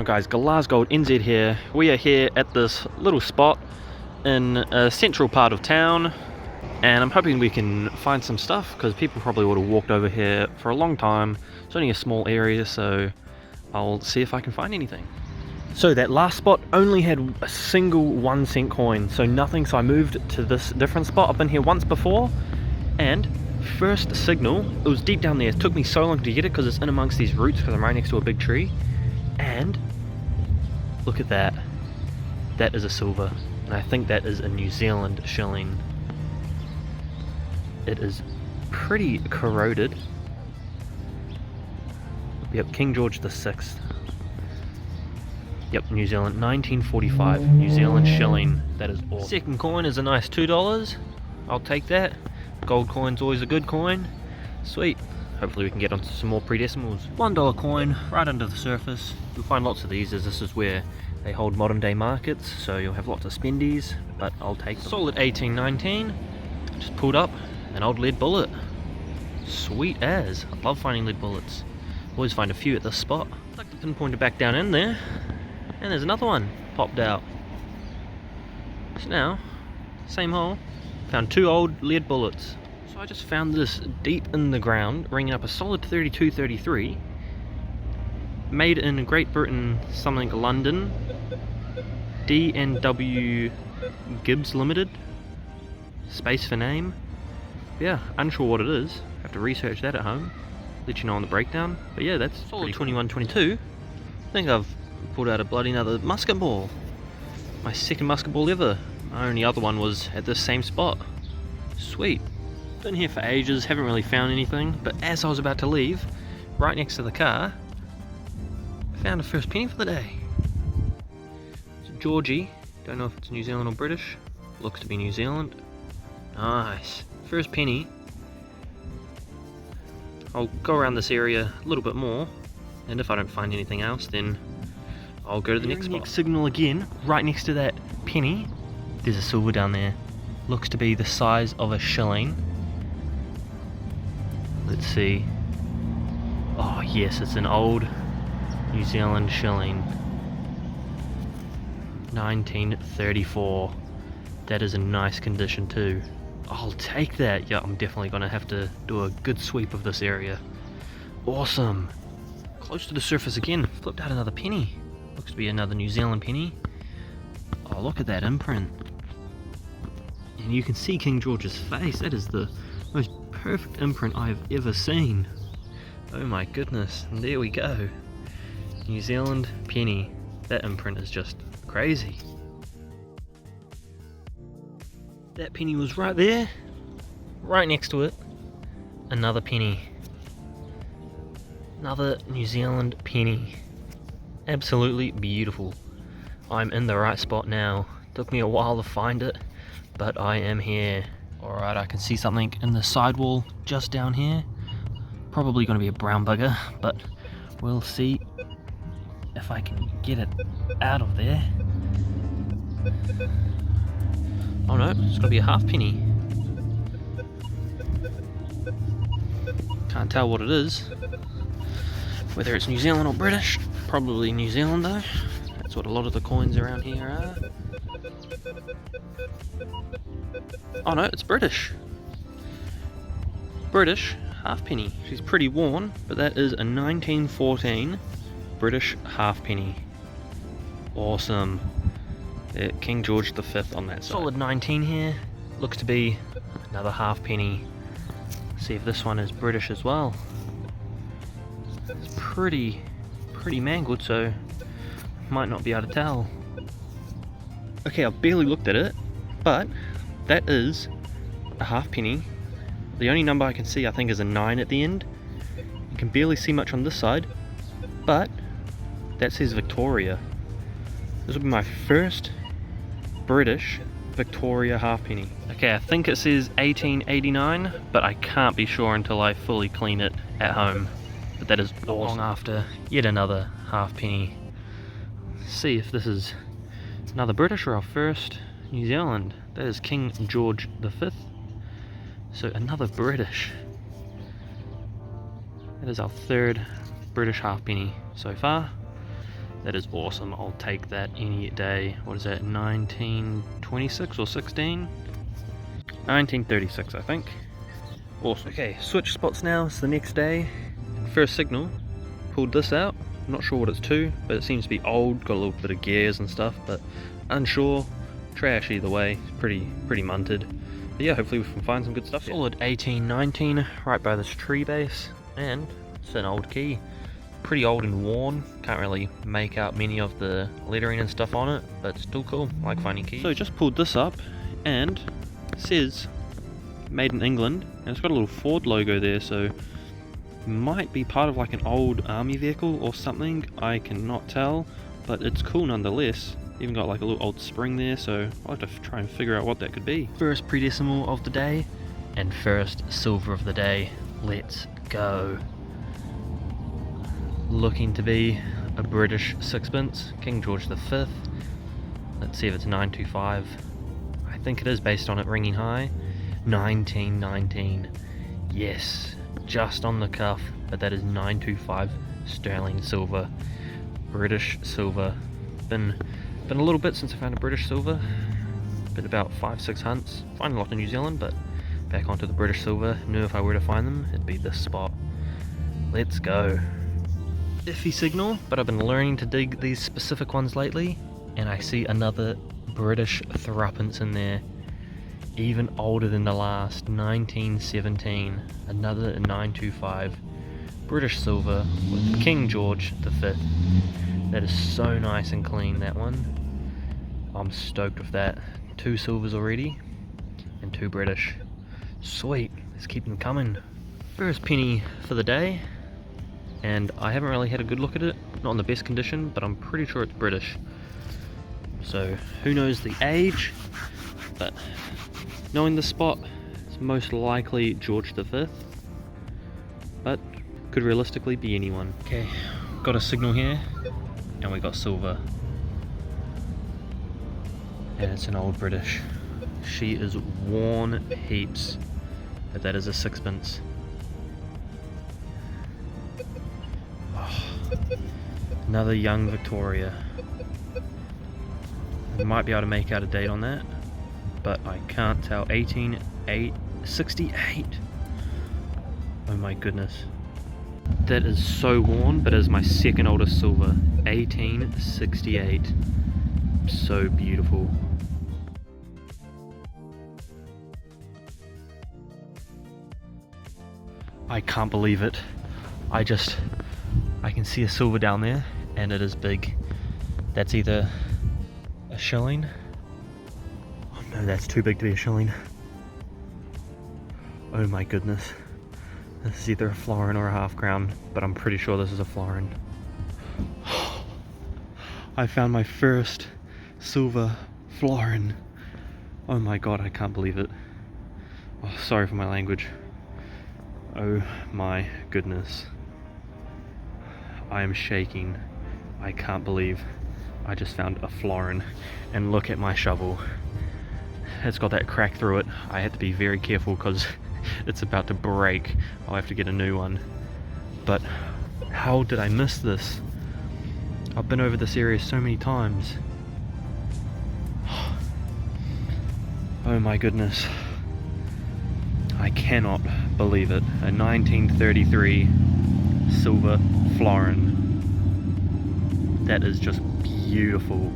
guys, Glasgow NZ here. We are here at this little spot in a central part of town, and I'm hoping we can find some stuff because people probably would have walked over here for a long time. It's only a small area, so I'll see if I can find anything. So that last spot only had a single 1 cent coin, so nothing, so I moved to this different spot. I've been here once before, and first signal, it was deep down there. It took me so long to get it because it's in amongst these roots because I'm right next to a big tree. And look at that. That is a silver, and I think that is a New Zealand shilling. It is pretty corroded. Yep, King George the 6th. Yep, New Zealand, 1945, New Zealand shilling. That is awesome. Second coin is a nice $2. I'll take that. Gold coin's always a good coin. Sweet. Hopefully we can get onto some more pre-decimals. $1 coin, right under the surface. You'll find lots of these, as this is where they hold modern day markets, so you'll have lots of spendies, but I'll take them. Solid 1819. Just pulled up an old lead bullet. Sweet as. I love finding lead bullets. Always find a few at this spot. Stuck the pinpointer back down in there, and there's another one popped out. So now, same hole, found 2 old lead bullets. So I just found this deep in the ground, ringing up a solid 3233, made in Great Britain, something London, D&W Gibbs Limited, space for name. Yeah, unsure what it is, have to research that at home, let you know on the breakdown. But yeah, that's solid 2122. I think I've pulled out a bloody another musket ball. My second musket ball ever. My only other one was at this same spot. Sweet. Been here for ages, haven't really found anything, but as I was about to leave, right next to the car, found a first penny for the day. It's a Georgie, don't know if it's New Zealand or British, looks to be New Zealand. Nice, first penny. I'll go around this area a little bit more, and if I don't find anything else, then I'll go to the next spot. Signal again, right next to that penny, there's a silver down there. Looks to be the size of a shilling. Let's see. Oh yes, it's an old New Zealand shilling. 1934. That is in nice condition too. I'll take that. Yeah, I'm definitely gonna have to do a good sweep of this area. Awesome. Close to the surface again. Flipped out another penny. Looks to be another New Zealand penny. Oh, look at that imprint. And you can see King George's face. That is the most perfect imprint I've ever seen. Oh my goodness. And there we go. New Zealand penny. That imprint is just crazy. That penny was right there. Right next to it. Another penny. Another New Zealand penny. Absolutely beautiful. I'm in the right spot now. Took me a while to find it, but I am here. Alright, I can see something in the sidewall just down here. Probably going to be a brown bugger, but we'll see if I can get it out of there. Oh no, it's got to be a half penny. Can't tell what it is. Whether it's New Zealand or British. Probably New Zealand though. That's what a lot of the coins around here are. Oh no, it's British. British halfpenny. She's pretty worn, but that is a 1914 British halfpenny. Awesome. King George the 5th on that side. Solid 19 here. Looks to be another halfpenny. See if this one is British as well. It's pretty mangled, so might not be able to tell. Okay, I've barely looked at it, but that is a halfpenny. The only number I can see, I think, is a 9 at the end. You can barely see much on this side, but that says Victoria. This will be my first British Victoria halfpenny. Okay, I think it says 1889, but I can't be sure until I fully clean it at home. But that is awesome. Long after yet another halfpenny. See if this is another British or our first New Zealand. That is King George the 5th. So another British. That is our third British halfpenny so far. That is awesome. I'll take that any day. What is that, 1926 or 16? 1936, I think. Awesome. Okay, switch spots now. It's the next day. First signal, pulled this out. I'm not sure what it's to, but it seems to be old. Got a little bit of gears and stuff, but unsure. Trash either way. Pretty munted. But yeah, hopefully we can find some good stuff here. Solid 1819, right by this tree base, and it's an old key. Pretty old and worn. Can't really make out many of the lettering and stuff on it, but still cool. I like finding keys. So just pulled this up, and it says made in England, and it's got a little Ford logo there, so might be part of like an old army vehicle or something. I cannot tell, but it's cool nonetheless. Even got like a little old spring there, so I'll have to try and figure out what that could be. First pre-decimal of the day, and first silver of the day. Let's go. Looking to be a British sixpence, King George V. Let's see if it's 925. I think it is based on it ringing high. 1919. Yes, just on the cuff, but that is 925 sterling silver. British silver. Been a little bit since I found a British silver. Been about 5-6 hunts. Find a lot in New Zealand, but back onto the British silver. Knew if I were to find them, it'd be this spot. Let's go. Iffy signal, but I've been learning to dig these specific ones lately, and I see another British threepence in there, even older than the last. 1917, another 925 British silver with King George V. That is so nice and clean, that one. I'm stoked with that. 2 silvers already and 2 British. Sweet, let's keep them coming. First penny for the day, and I haven't really had a good look at it. Not in the best condition, but I'm pretty sure it's British. So who knows the age, but knowing the spot, it's most likely George V, but could realistically be anyone. Okay, got a signal here, and we got silver, and it's an old British. She is worn heaps, but that is a sixpence. Another young Victoria. I might be able to make out a date on that, but I can't tell. 1868. Oh my goodness. That is so worn, but it is my second oldest silver. 1868. So beautiful. I can't believe it. I can see a silver down there, and it is big. That's either a shilling. Oh no, that's too big to be a shilling. Oh my goodness. This is either a florin or a half crown, but I'm pretty sure this is a florin. I found my first silver florin. Oh my god, I can't believe it. Oh, sorry for my language. Oh my goodness. I am shaking. I can't believe I just found a florin, and look at my shovel. It's got that crack through it. I had to be very careful because it's about to break. I'll have to get a new one. But how did I miss this? I've been over this area so many times. Oh my goodness. I cannot believe it. A 1933 silver florin. That is just beautiful.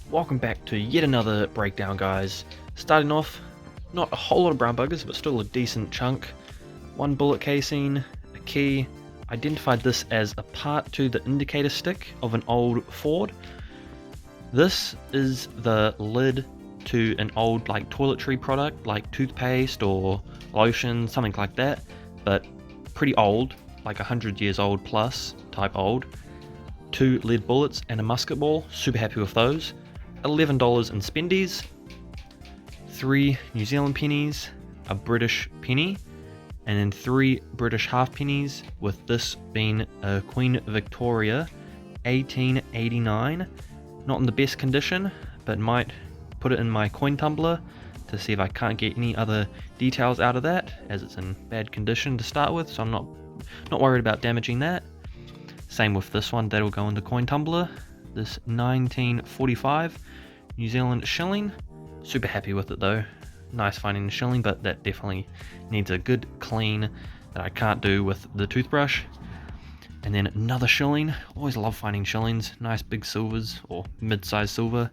Welcome back to yet another breakdown, guys. Starting off, not a whole lot of brown buggers, but still a decent chunk. 1 bullet casing, a key. Identified this as a part to the indicator stick of an old Ford. This is the lid to an old like toiletry product, like toothpaste or lotion, something like that, but pretty old, like 100 years old plus, type old. 2 lead bullets and a musket ball, super happy with those. $11 in spendies, 3 New Zealand pennies, a British penny, and then 3 British half pennies, with this being a Queen Victoria 1889. Not in the best condition, but might put it in my coin tumbler. to see if I can't get any other details out of that, as it's in bad condition to start with, so I'm not worried about damaging that. Same with this one, that'll go into coin tumbler. This 1945 New Zealand shilling. Super happy with it though. Nice finding the shilling, but that definitely needs a good clean that I can't do with the toothbrush. And then another shilling. Always love finding shillings. Nice big silvers, or mid-sized silver.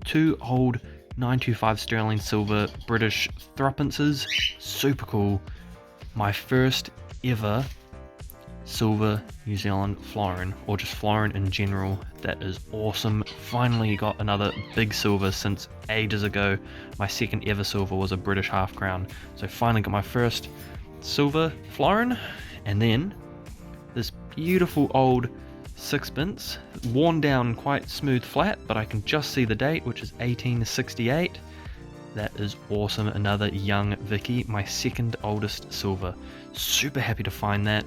2 old 925 sterling silver British threepences. Super cool. My first ever silver New Zealand florin, or just florin in general. That is awesome. Finally got another big silver since ages ago. My second ever silver was a British half crown, so finally got my first silver florin. And then this beautiful old sixpence, worn down, quite smooth flat, but I can just see the date, which is 1868. That is awesome. Another young Vicky, my second oldest silver. Super happy to find that.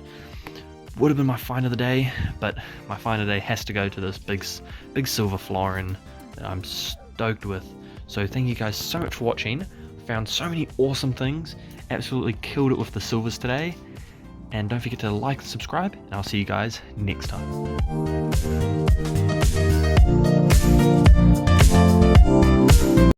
Would have been my find of the day, but my find of the day has to go to this big silver florin that I'm stoked with. So thank you guys so much for watching. Found so many awesome things. Absolutely killed it with the silvers today. And don't forget to like and subscribe, and I'll see you guys next time.